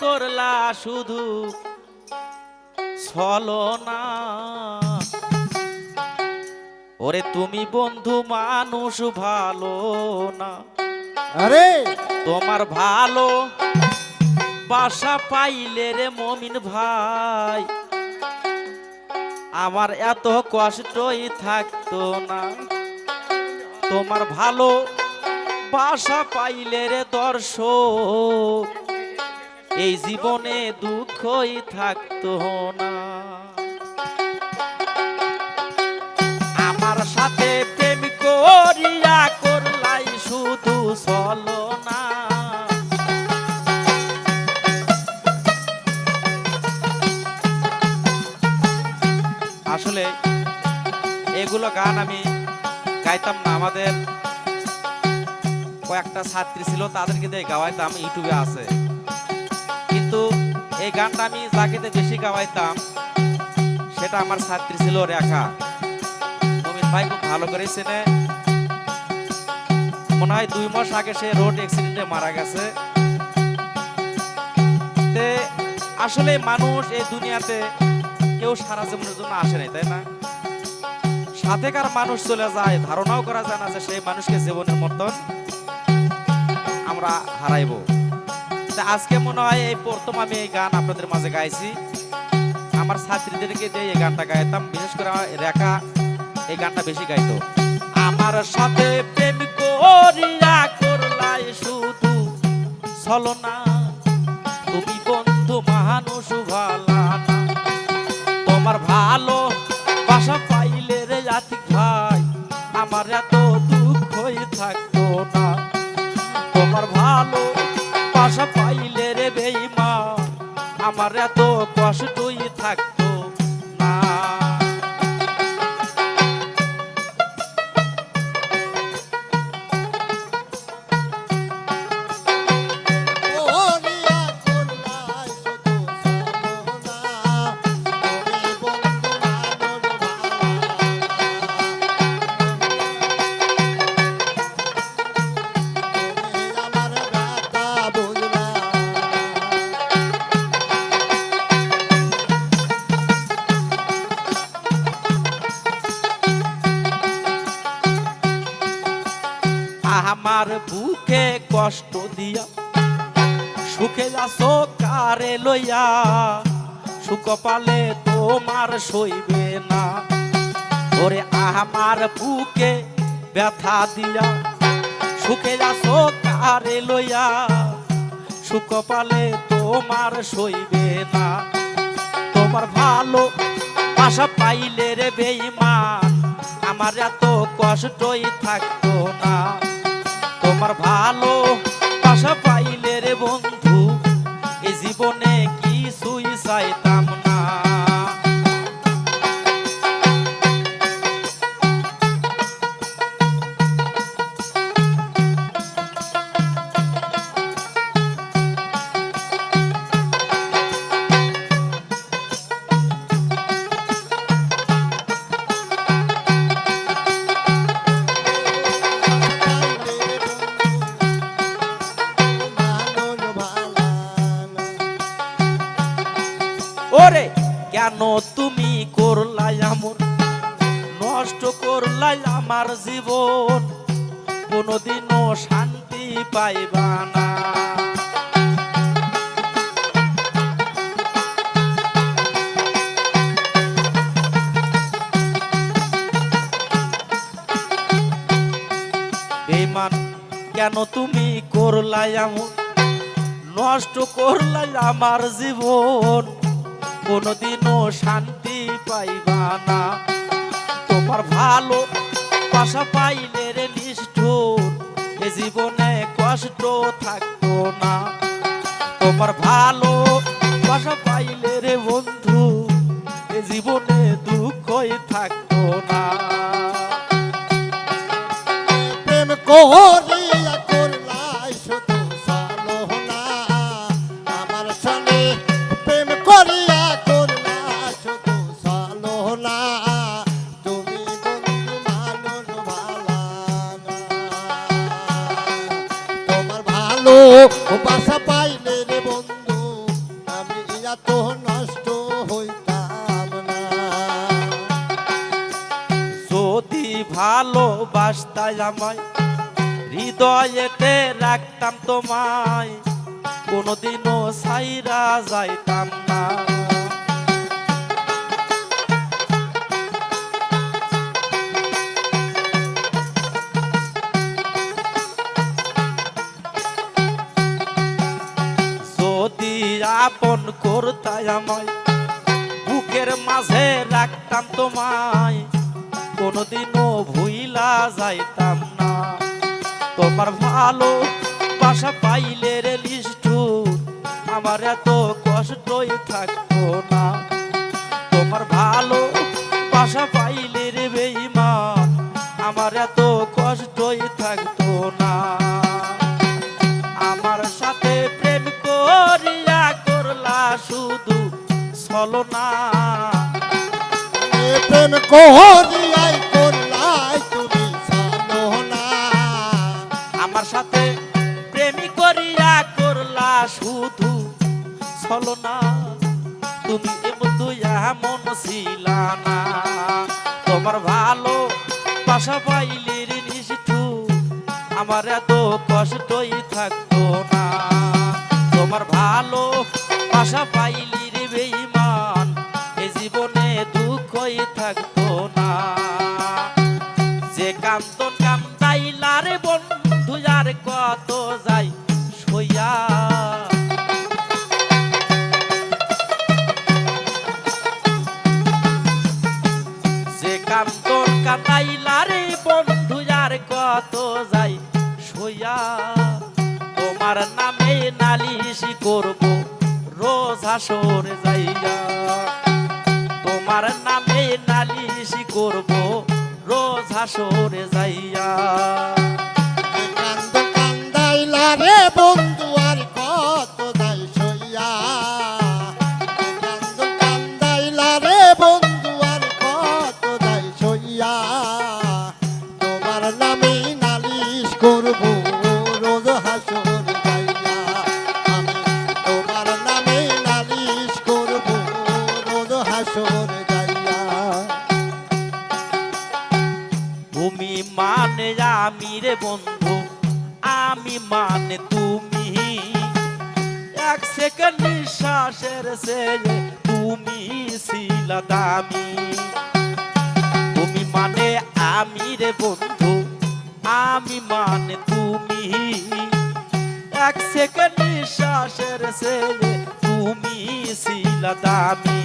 করলা শুধু ছলনা। ওরে তুমি বন্ধু মানুষ ভালো না, আরে তোমার ভালো বাসা পাইলে রে মমিন ভাই আমার এত কষ্টই থাকতো না। তোমার ভালো বাসা পাইলে রে দর্শক এই জীবনে দুঃখই থাকতো না। আমার সাথে প্রেম করিয়া করলাই শুধু ছলনা। আসলে এগুলো গান আমি গাইতাম না, আমাদের কয়েকটা ছাত্রী ছিল তাদেরকে দিয়ে গাওয়াইতাম, ইউটিউবে আছে। কিন্তু এই গানটা আমি যাকে বেশি গাওয়াইতাম সেটা আমার ছাত্রী ছিল রেখা। মুমিন ভাই খুব ভালো করে চেনে, মনে হয় 2 মাস আগে সে রোড অ্যাক্সিডেন্টে মারা গেছে। আসলে মানুষ এই দুনিয়াতে কেউ সারা জীবনের জন্য আসে নাই, তাই না? সাথেকার মানুষ চলে যায়, ধারণাও করা যায় না যে সেই মানুষকে জীবনের মতন আমরা হারাইব। আজকে মনে হয় এই প্রথম আমি এই গান আপনাদের মাঝে গাইছি। আমার ছাত্রীদেরকে দিয়ে এই গানটা গাইতাম, বিশেষ করে আমার রেখা এই গানটা বেশি গাইতো। আমার সাথে প্রেম করিয়া করলাই শুধু ছলনা, তুমি বন্ধু মানুষ ভালা না, তোমার ভালো বাসা পাইলে রে আতিক ভাই আমার এত দুঃখই থাকতো না। তোমার ভালো বাসা পাইলে রে বেঈমান আমার এত কষ্টই থাকতো না। আমার বুকে কষ্ট দিয়া সুখে যাসো কারে লইয়া, সুখ পালে তোমার সইবে না। ওরে আমার বুকে ব্যথা দিয়া সুখে যাসো কারে লইয়া, সুখ পালে তোমার সইবে না। তোমার ভালো বাসা পাইলে রে বেঈমান আমার এত কষ্টই থাকতো না। তোমার ভালো বাসা পাইলে রে বন্ধু এই জীবনে কিছুই চাইতাম না। ওরে কেন তুমি করলাই এমন, নষ্ট করলাই আমার জীবন, কোনদিনও শান্তি পাইবা না। বেঈমান কেন তুমি করলাই এমন, নষ্ট করলাই আমার জীবন, কোনদিনও শান্তি পাইবা না। তোমার ভালো বাসা পাইলে রে নিষ্ঠুর এ জীবনে কষ্ট থাকতো না। তোমার ভালো বাসা পাইলে রে বন্ধু এ জীবনে দুঃখই থাকতো না। প্রেম করিয়া করলাই শুধু ছলনা, আমার সঙ্গে প্রেম করিয়া করলা শুধু ছলনা, তুমি বন্ধু মানুষ ভালা না, তোমার ভালো বাসা পাইলে রে বন্ধু করতাই আমায়, হৃদয়েতে রাখতাম তোমায়, কোনোদিনও ছাইরা যাইতাম না। যদি আপন করতাই আমায়, বুকের মাঝে রাখতাম তোমায়, কোনোদিনও ভুইলা যাইতাম না। তোমার ভালো বাসা পাইলে রে লিষ্ঠুর, আমার এত কষ্টই থাকতো না। তোমার ভালো বাসা পাইলে রে বেঈমান, আমার এত কষ্টই থাকতো না। আমার সাথে প্রেম করিয়া করলা শুধু ছলনা, প্রেম করিয়াই করলাই তুমি ছলনা। আমার সাথে প্রেম করিয়া করলা শুধু ছলনা, তুমি এমন ছিলা না। তোমার ভালো বাসা পাইলে রে নিষ্ঠুর, আমার এত কষ্টই থাকতো না। তোমার ভালো বাসা পাইলি রে বেঈমান, এ জীবনে দুঃখই থাকতো না। যে কান্দন কান্দাইলা রে বন্ধু আর কত যাই সইয়া, যে কান্দন কান্দাইলা রে বন্ধু আর কত যাই সইয়া। তোমার নামে নালিশি করব রোজ হাসরে যাইয়া, তোমার নামে নালিশি করব রোজ হাসরে যাইয়া। কান্দন কান্দাইলা রে বন্ধু আর কত যাই সইয়া। কান্দন কান্দাইলা রে বন্ধু আর কত যাই সইয়া। তোমার নামে নালিশ করব রোজ হাসর যাইয়া। আমি তোমার নামে নালিশ করব রোজ হাসর যাইয়া। তুমি মানে আমি রে বন্ধু, আমি মানে তুমি, এক সেকেন্ড নিঃশ্বাসের চেয়ে তুমি ছিলা দামি। তুমি মানে আমি রে বন্ধু, আমি মানে তুমি, এক সেকেন্ড নিঃশ্বাসের চেয়ে তুমি ছিলা দামি।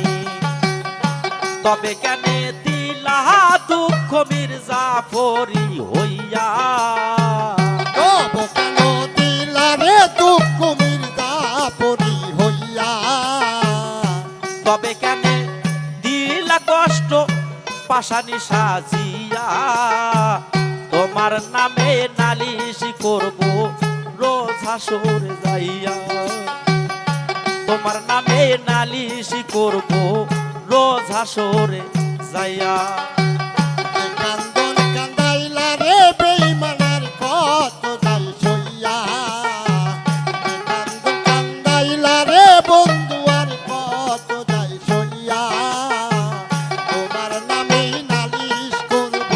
তবে কেন দিলা দুঃখ মির্জাফরি হইয়া, তব কেন দিলা রে দুঃখ মির্জাফরি হইয়া। তবে কেন দিলা কষ্ট পাশানি সাজিয়া। তোমার নামে নালিশি করব রোজ হাসরে যাইয়া, তোমার নামে নালিশি করব রোজ হাসরে যাইয়া। কান্দন কান্দাইলা রে বেঈমানের কত যাই সইয়া। কান্দন কান্দাইলা রে বন্ধু আর কত যাই সইয়া। তোমার নামে নালিশ করব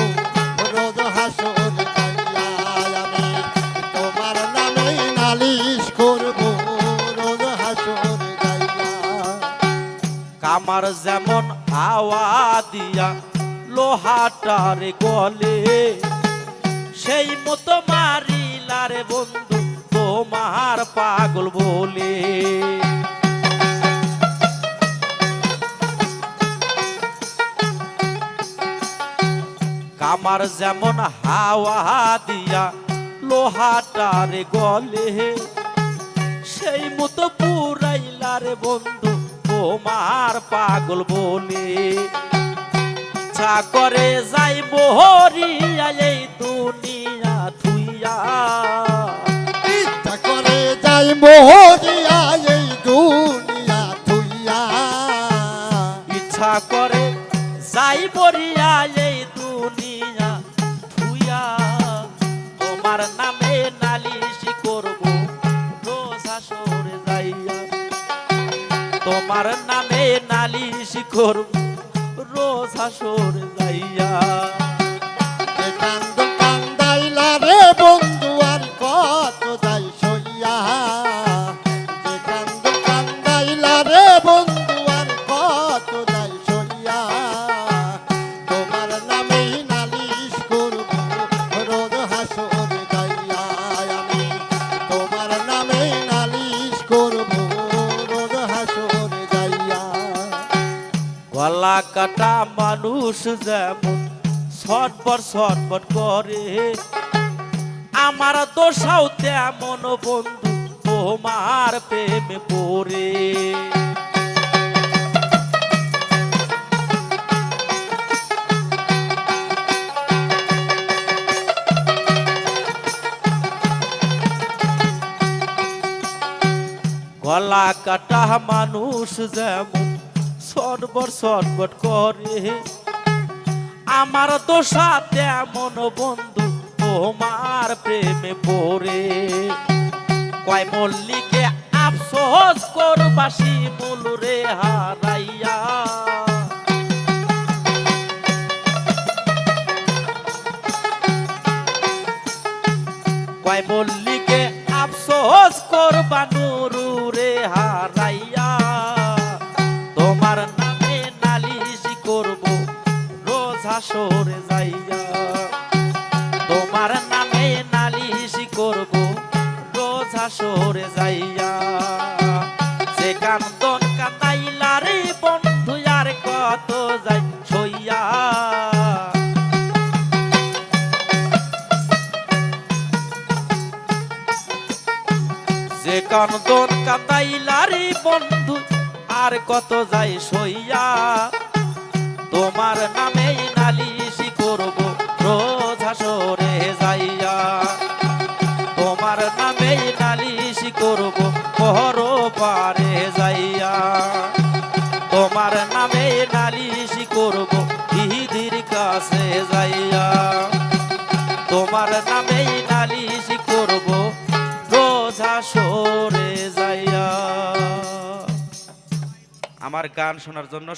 রোজ হাসর যাইয়া। আমি তোমার নামে নালিশ করব রোজ হাসর যাইয়া। কামার যেমন হাওয়া দিয়া লোহাটার গলে, সেই মতো মারিলারে বন্ধু তোমার পাগল বলে। কামার যেমন হাওয়া দিয়া লোহাটার গলে, সেই মতো পুরাইলারে বন্ধু তোমার পাগল বলে। ইচ্ছা করে যাই মোহরিয়া এই দুনিয়া থুইয়া, ইচ্ছা করে যাই মোহরিয়া এই দুনিয়া থুইয়া। ইচ্ছা করে যাই বরিয়া এই দুনিয়া থুইয়া। তোমার নামে নালিশি করব রোজ হাসরে যাইয়া, তোমার নামে নালিশি করব রোজ হাসরে যাইয়া। কান্দন কান্দাই গলা কাটা মানুষ যেমন ছটফট করে, আমার দোষাও তেমন বন্ধু তোমার প্রেমে পড়ে। গলা কাটা মানুষ যেমন ছটফট করে, আমার দোষা তেমন বন্ধু তোমার প্রেমে পড়ে। কয় মল্লিকে আফসোস করবাসি মূলরে হারাইয়া, কয় মল্লিকে আফসোস করবা নুরুরে হারাইয়া। তোমার নামে নালিশি করব রোজ হাসরে যাইয়া, তোমার নামে নালিশি করব রোজ হাসরে যাইয়া। যে কান্দন কান্দাইলা রে বন্ধু আর কত যাই সইয়া, যে কান্দন কান্দাইলা রে বন্ধু আর কত যাই সইয়া। তোমার নামে নালিশি করব রোজ হাসরে যাইয়া, তোমার নামে নালিশি করব পর পারে যাইয়া, তোমার নামে নালিশি করব দিদির কাছে যাইয়া, তোমার নামে নালিশি করব রোজ হাসরে যাইয়া। আমার গান শোনার জন্য